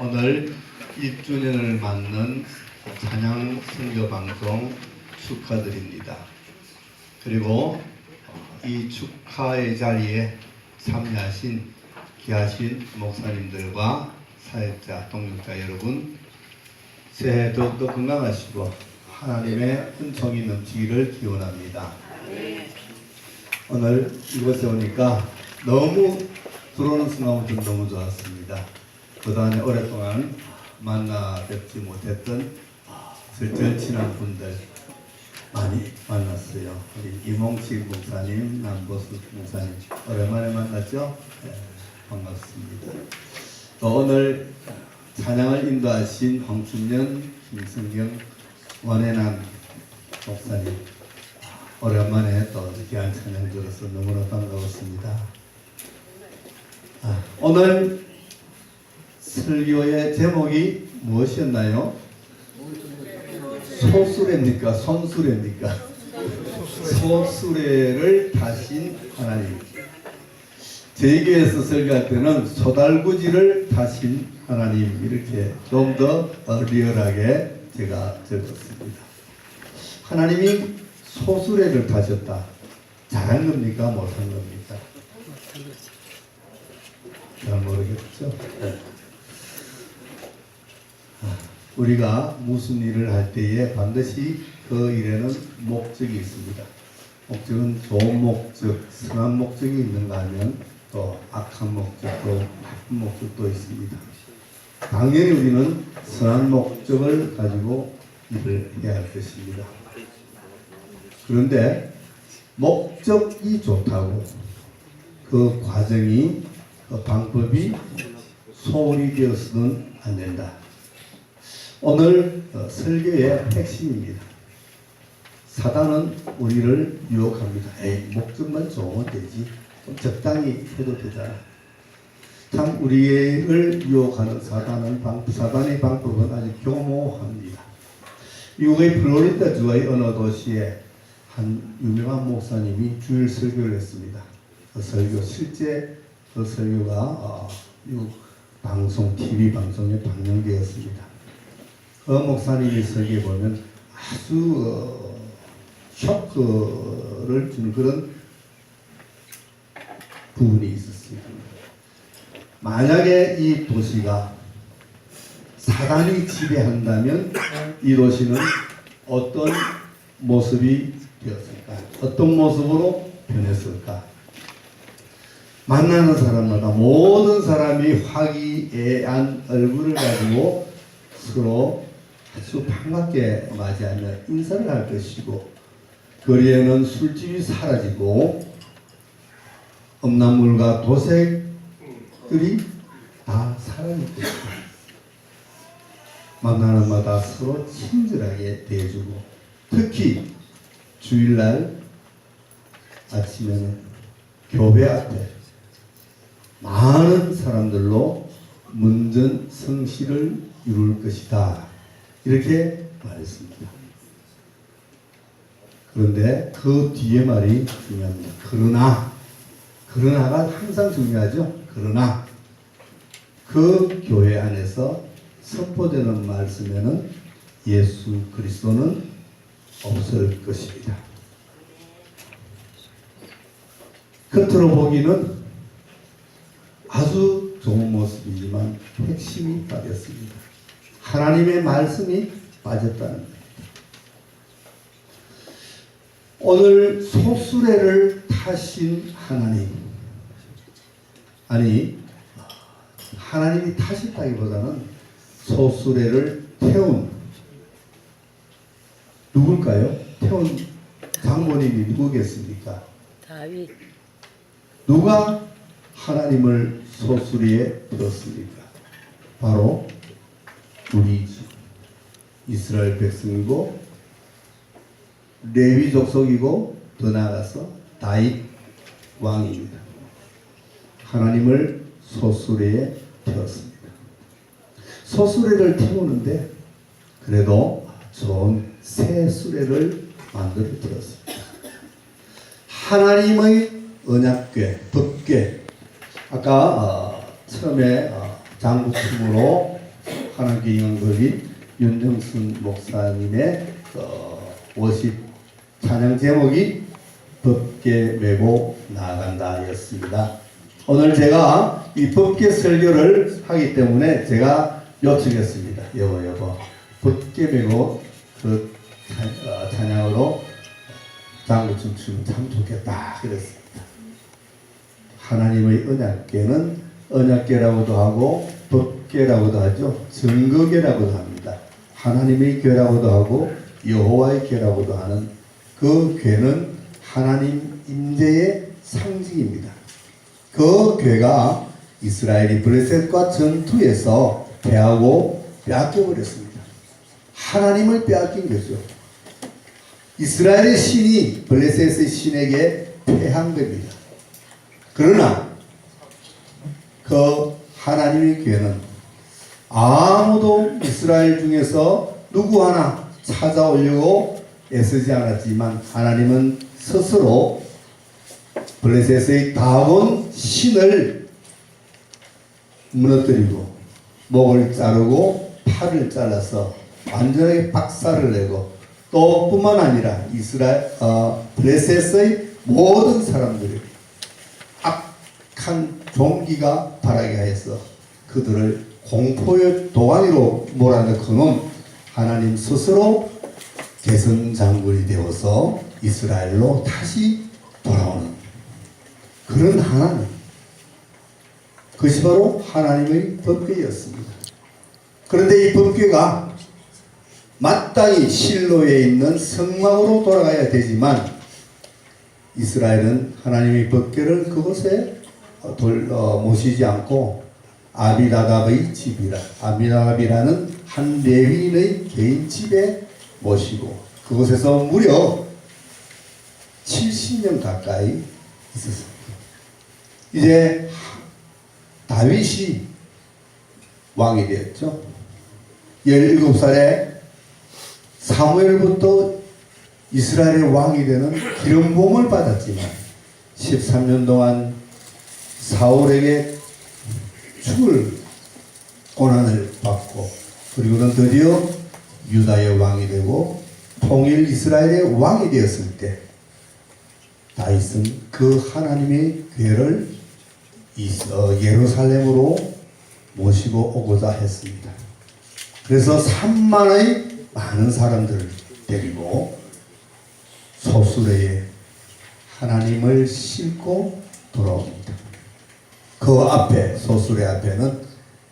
오늘 1주년을 맞는 찬양 선교 방송 축하드립니다. 그리고 이 축하의 자리에 참여하신 귀하신 목사님들과 사역자, 동역자 여러분, 새해 더욱더 건강하시고 하나님의 은총이 넘치기를 기원합니다. 오늘 이곳에 오니까 너무 들어오는 순간부터 너무 좋았습니다. 그동안에 오랫동안 만나 뵙지 못했던 절친한 분들 많이 만났어요. 우리 이몽식 목사님, 남보수 목사님 오랜만에 만났죠? 네, 반갑습니다. 또 오늘 찬양을 인도하신 황춘년, 김승경, 원해남 목사님 오랜만에 또 귀한 찬양 들어서 너무나 반가웠습니다. 오늘 설교의 제목이 무엇이었나요? 소수레입니까? 손수레입니까? 소수레를 타신 하나님. 저희 교회에서 설교할 때는 소달구지를 타신 하나님, 이렇게 좀 더 리얼하게 제가 적었습니다. 하나님이 소수레를 타셨다. 잘한 겁니까? 못한 겁니까? 잘 모르겠죠? 네. 우리가 무슨 일을 할 때에 반드시 그 일에는 목적이 있습니다. 목적은 좋은 목적, 선한 목적이 있는가 하면 또 악한 목적도, 나쁜 목적도 있습니다. 당연히 우리는 선한 목적을 가지고 일을 해야 할 것입니다. 그런데 목적이 좋다고 그 과정이, 그 방법이 소홀히 되어서는 안 된다. 오늘 설교의 핵심입니다. 사단은 우리를 유혹합니다. 목적만 좋으면 되지. 좀 적당히 해도 되잖아. 참 우리를 유혹하는 사단의 방법은 아주 교모합니다. 미국의 플로리다 주의 어느 도시에 한 유명한 목사님이 주일 설교를 했습니다. 그 설교, 실제 그 설교가 미국 방송, TV 방송에 방영되었습니다. 그 목사님이 설교에 보면 아주 쇼크를 주는 그런 부분이 있었습니다. 만약에 이 도시가 사단이 지배한다면 이 도시는 어떤 모습이 되었을까? 어떤 모습으로 변했을까? 만나는 사람마다 모든 사람이 화기애애한 얼굴을 가지고 서로 아주 반갑게 맞이하며 인사를 할 것이고, 거리에는 술집이 사라지고 음란물과 도색들이 다 사라질 것이다. 만나는 마다 서로 친절하게 대해주고, 특히 주일날 아침에는 교배 앞에 많은 사람들로 문전성시를 이룰 것이다. 이렇게 말했습니다. 그런데 그 뒤에 말이 중요합니다. 그러나가 항상 중요하죠. 그러나 그 교회 안에서 선포되는 말씀에는 예수 그리스도는 없을 것입니다. 겉으로 보기는 아주 좋은 모습이지만 핵심이 빠졌습니다. 하나님의 말씀이 빠졌다는 겁니다. 오늘 소수레를 타신 하나님, 아니 하나님이 타셨다기보다는 소수레를 태운 누굴까요? 태운 장모님이 누구겠습니까? 다윗. 누가 하나님을 소수리에 들었습니까? 바로 우리 이스라엘 백성이고 레위 족속이고 더 나아가서 다윗 왕입니다. 하나님을 소수리에 태웠습니다. 소수레를 태우는데 그래도 좋은 새 수레를 만들어 들었습니다. 하나님의 언약궤, 법궤, 아까 처음에 장국품으로 하나님께 영광 돌린 윤정순 목사님의 워십 찬양 제목이 법궤 메고 나아간다 였습니다. 오늘 제가 이 법궤 설교를 하기 때문에 제가 요청했습니다. 여보 법궤 메고 그 찬양으로 장구춤 추면 참 좋겠다 그랬습니다. 하나님의 언약궤는 언약궤라고도 하고 법궤라고도 하죠. 증거궤라고도 합니다. 하나님의 궤라고도 하고 여호와의 궤라고도 하는 그 궤는 하나님 임재의 상징입니다. 그 궤가 이스라엘이 블레셋과 전투에서 패하고 빼앗겨버렸습니다. 하나님을 빼앗긴 거죠. 이스라엘의 신이 블레셋의 신에게 패한 겁니다. 그러나 그 하나님의 궤는 아무도 이스라엘 중에서 누구 하나 찾아오려고 애쓰지 않았지만 하나님은 스스로 블레셋의 다곤 신을 무너뜨리고 목을 자르고 팔을 잘라서 완전하게 박살을 내고 또 뿐만 아니라 블레셋의 모든 사람들이 악한 종기가 발하게 하여서 그들을 공포의 도가니로 몰아넣고는 하나님 스스로 개성장군이 되어서 이스라엘로 다시 돌아오는 그런 하나님, 그것이 바로 하나님의 법궤였습니다. 그런데 이 법궤가 마땅히 실로에 있는 성막으로 돌아가야 되지만 이스라엘은 하나님의 법궤를 그곳에 모시지 않고 아비나답의 집이라, 아비나답이라는 한 레위인의 개인 집에 모시고 그곳에서 무려 70년 가까이 있었습니다. 이제 다윗이 왕이 되었죠. 17살에 사무엘부터 이스라엘의 왕이 되는 기름부음을 받았지만 13년 동안 사울에게 죽을 고난을 받고 그리고는 드디어 유다의 왕이 되고 통일 이스라엘의 왕이 되었을 때 다윗은 그 하나님의 궤를 예루살렘으로 모시고 오고자 했습니다. 그래서 3만의 많은 사람들을 데리고 소수레에 하나님을 싣고 돌아옵니다. 그 앞에 소수레 앞에는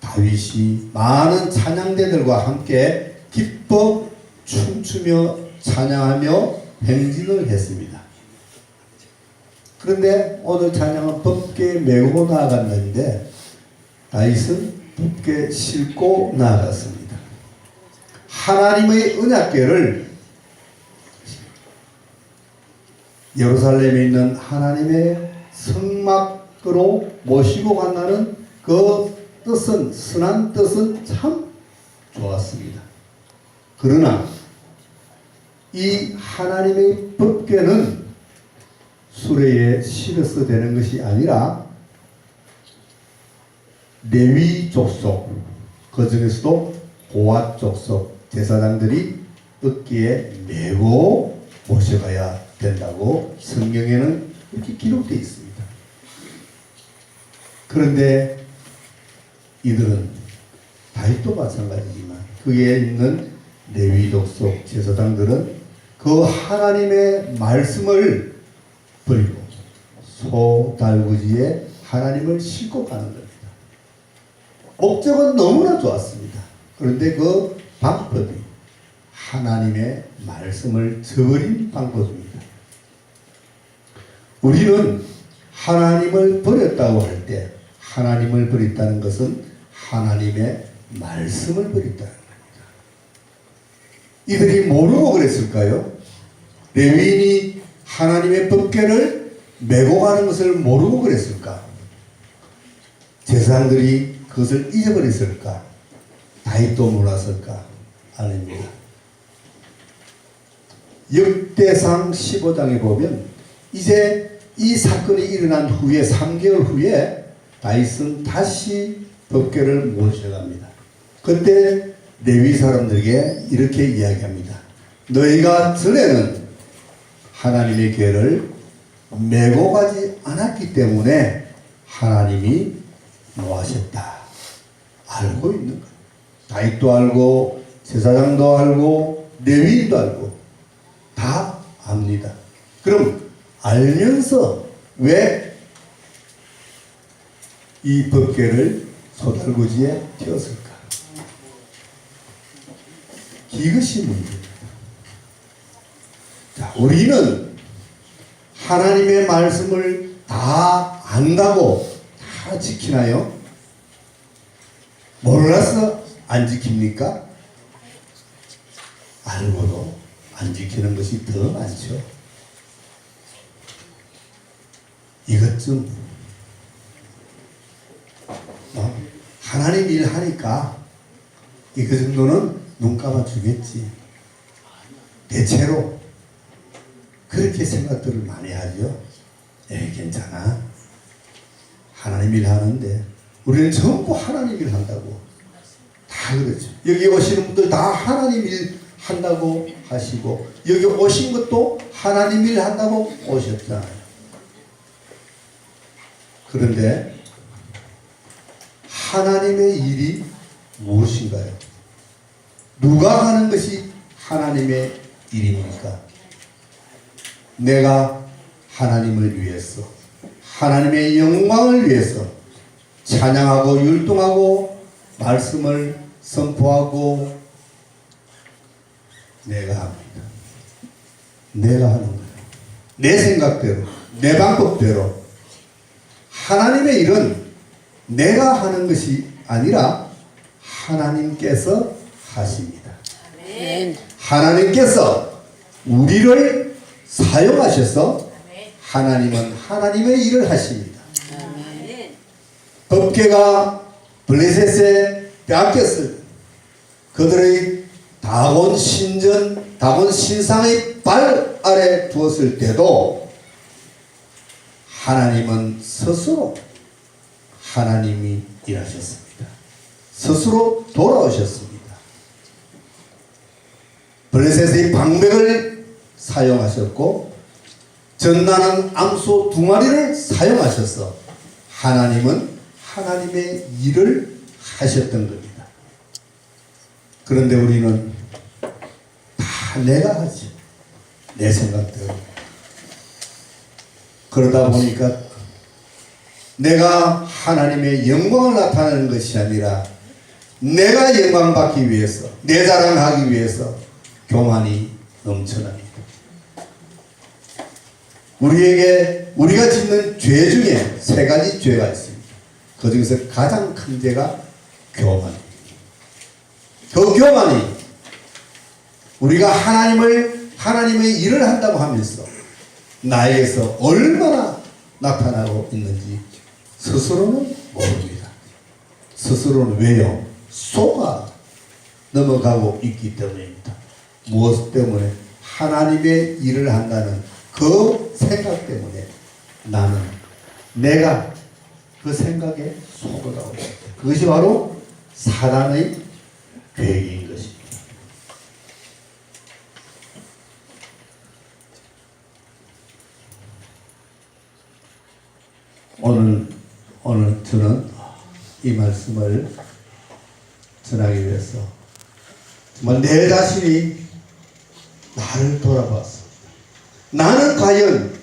다윗이 많은 찬양대들과 함께 기뻐 춤추며 찬양하며 행진을 했습니다. 그런데 오늘 찬양은 법궤 메고 나아갔는데 다윗은 법궤 싣고 나아갔습니다. 하나님의 언약궤를 예루살렘에 있는 하나님의 성막으로 모시고 간다는 그 뜻은, 선한 뜻은 참 좋았습니다. 그러나 이 하나님의 법궤는 수레에 실어서 되는 것이 아니라 레위 족속, 그 중에서도 고앗 족속 제사장들이 어깨에 메고 모셔가야 된다고 성경에는 이렇게 기록되어 있습니다. 그런데 이들은 다윗도 마찬가지지만 그에 있는 레위 족속 제사장들은 그 하나님의 말씀을 버리고 소달구지에 하나님을 싣고 가는 겁니다. 목적은 너무나 좋았습니다. 그런데 그 방법이 하나님의 말씀을 저버린 방법입니다. 우리는 하나님을 버렸다고 할 때 하나님을 버렸다는 것은 하나님의 말씀을 버렸다는 겁니다. 이들이 모르고 그랬을까요? 레위인이 하나님의 법궤를 메고 가는 것을 모르고 그랬을까? 제사장들이 그것을 잊어버렸을까? 다윗도 몰랐을까? 아닙니다. 역대상 15장에 보면 이제 이 사건이 일어난 후에 3개월 후에 다윗은 다시 법궤를 모셔갑니다. 그때 레위 사람들에게 이렇게 이야기합니다. 너희가 전에는 하나님의 궤를 메고 가지 않았기 때문에 하나님이 노하셨다. 알고 있는 거예요. 다윗도 알고 제사장도 알고 레위인도 알고 다 압니다. 그럼 알면서 왜 이 법궤를 소달구지에 띄웠을까? 이것이 문제입니다. 자, 우리는 하나님의 말씀을 다 안다고 다 지키나요? 몰라서 안 지킵니까? 알고도 안 지키는 것이 더 많죠. 이것 좀 하나님 일 하니까 이거 정도는 눈 감아 주겠지. 대체로 그렇게 생각들을 많이 하죠. 괜찮아. 하나님 일 하는데 우리는 전부 하나님 일 한다고 다 그렇죠. 여기 오시는 분들 다 하나님 일 한다고 하시고 여기 오신 것도 하나님 일 한다고 오셨잖아요. 그런데 하나님의 일이 무엇인가요? 누가 하는 것이 하나님의 일입니까? 내가 하나님을 위해서 하나님의 영광을 위해서 찬양하고 율동하고 말씀을 선포하고 내가 합니다. 내가 하는 거예요. 내 생각대로 내 방법대로. 하나님의 일은 내가 하는 것이 아니라 하나님께서 하십니다. 아멘. 하나님께서 우리를 사용하셔서 하나님은 하나님의 일을 하십니다. 아멘. 법궤가 블레셋에 빼앗겼을 때 그들의 다곤 신전, 다곤 신상의 발 아래 두었을 때도 하나님은 스스로 하나님이 일하셨습니다. 스스로 돌아오셨습니다. 블레셋의 방백을 사용하셨고 전나는 암소 2마리를 사용하셔서 하나님은 하나님의 일을 하셨던 겁니다. 그런데 우리는 다 내가 하지. 내 생각대로. 그러다 보니까 내가 하나님의 영광을 나타내는 것이 아니라 내가 영광받기 위해서 내 자랑하기 위해서 교만이 넘쳐납니다. 우리가 짓는 죄 중에 3가지 죄가 있습니다. 그 중에서 가장 큰 죄가 교만입니다. 그 교만이 우리가 하나님의 일을 한다고 하면서 나에게서 얼마나 나타나고 있는지 스스로는 모릅니다. 스스로는 왜요? 속아 넘어가고 있기 때문입니다. 무엇 때문에? 하나님의 일을 한다는 그 생각 때문에 나는 내가 그 생각에 속아가고 있다. 그것이 바로 사단의 계획인 것입니다. 오늘 저는 이 말씀을 전하기 위해서 정말 내 자신이 나를 돌아봤습니다. 나는 과연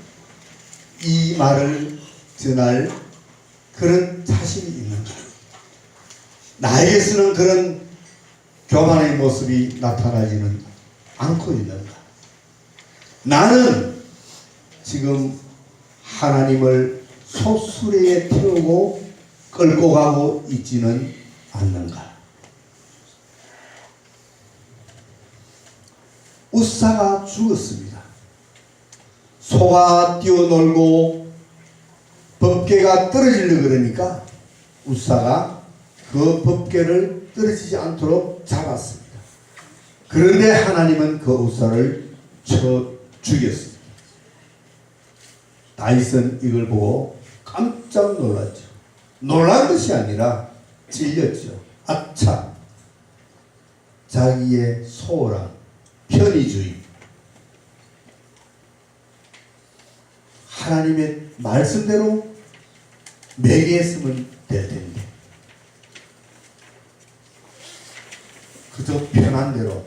이 말을 전할 그런 자신이 있는가? 나에게서는 그런 교만의 모습이 나타나지는 않고 있는가? 나는 지금 하나님을 소수레에 태우고 끌고 가고 있지는 않는가? 웃사가 죽었습니다. 소가 뛰어놀고 법궤가 떨어지려고 그러니까 웃사가 그 법궤를 떨어지지 않도록 잡았습니다. 그런데 하나님은 그 웃사를 쳐 죽였습니다. 다윗은 이걸 보고 깜짝 놀랐죠. 놀란 것이 아니라 찔렸죠. 아차, 자기의 소홀함, 편의주의, 하나님의 말씀대로 매개했으면 될 텐데 그저 편한 대로.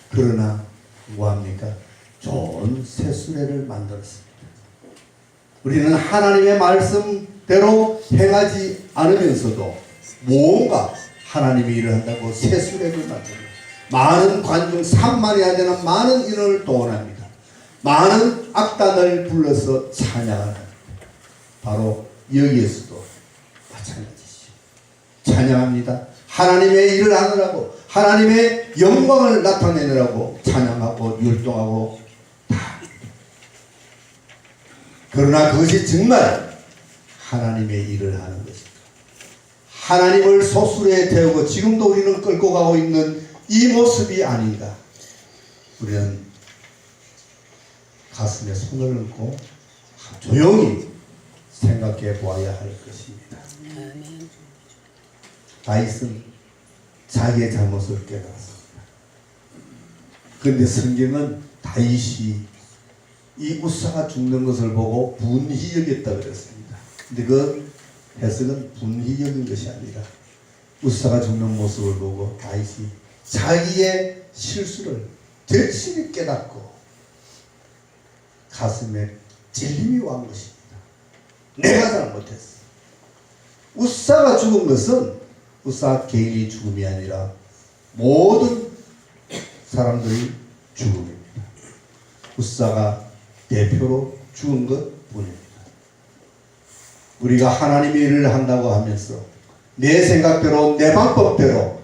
그러나 뭐합니까? 좋은 새수레를 만들었습니다. 우리는 하나님의 말씀대로 행하지 않으면서도 뭔가 하나님이 일을 한다고 새수레를 만듭니다. 많은 관중 3만이야 되는 많은 인원을 동원합니다. 많은 악단을 불러서 찬양을 합니다. 바로 여기에서도 마찬가지죠. 찬양합니다. 하나님의 일을 하느라고, 하나님의 영광을 나타내느라고 찬양하고 율동하고 다. 그러나 그것이 정말 하나님의 일을 하는 것입니다. 하나님을 소수레에 태우고 지금도 우리는 끌고 가고 있는 이 모습이 아닌가. 우리는 가슴에 손을 얹고 조용히 생각해 보아야 할 것입니다. 다윗은 자기의 잘못을 깨달았습니다. 그런데 성경은 다윗이 이 우사가 죽는 것을 보고 분히 여겼다 그랬습니다. 근데 그 해석은 분히 여긴 것이 아니라 우사가 죽는 모습을 보고 다윗이 자기의 실수를 절실히 깨닫고 가슴에 찔림이 온 것입니다. 내가 잘못했어. 우사가 죽은 것은 우사 개인이 죽음이 아니라 모든 사람들이 죽음입니다. 우사가 대표로 죽은 것 뿐입니다. 우리가 하나님의 일을 한다고 하면서 내 생각대로 내 방법대로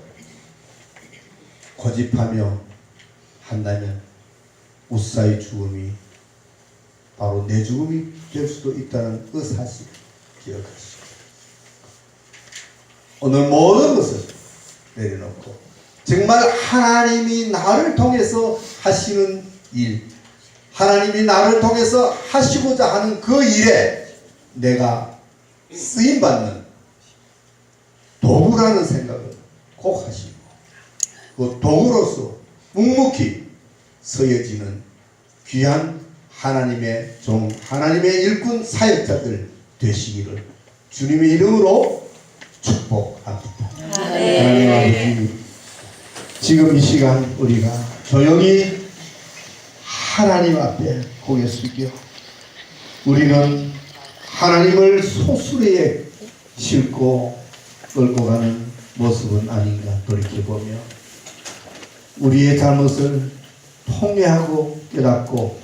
고집하며 한다면 우사의 죽음이 바로 내 죽음이 될 수도 있다는 그 사실 기억하시고 오늘 모든 것을 내려놓고 정말 하나님이 나를 통해서 하시는 일, 하나님이 나를 통해서 하시고자 하는 그 일에 내가 쓰임받는 도구라는 생각을 꼭 하시고 그 도구로서 묵묵히 서여지는 귀한 하나님의 종, 하나님의 일꾼 사역자들 되시기를 주님의 이름으로 축복합니다. 하나님 아버지, 지금 이 시간 우리가 조용히 하나님 앞에 고개 숙여 우리는 하나님을 소수레에 싣고 끌고 가는 모습은 아닌가 돌이켜보며 우리의 잘못을 통회하고 깨닫고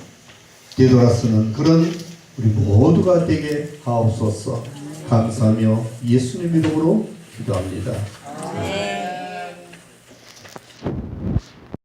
되돌아서는 그런 우리 모두가 되게 하옵소서. 감사하며 예수님 이름으로 기도합니다. 네.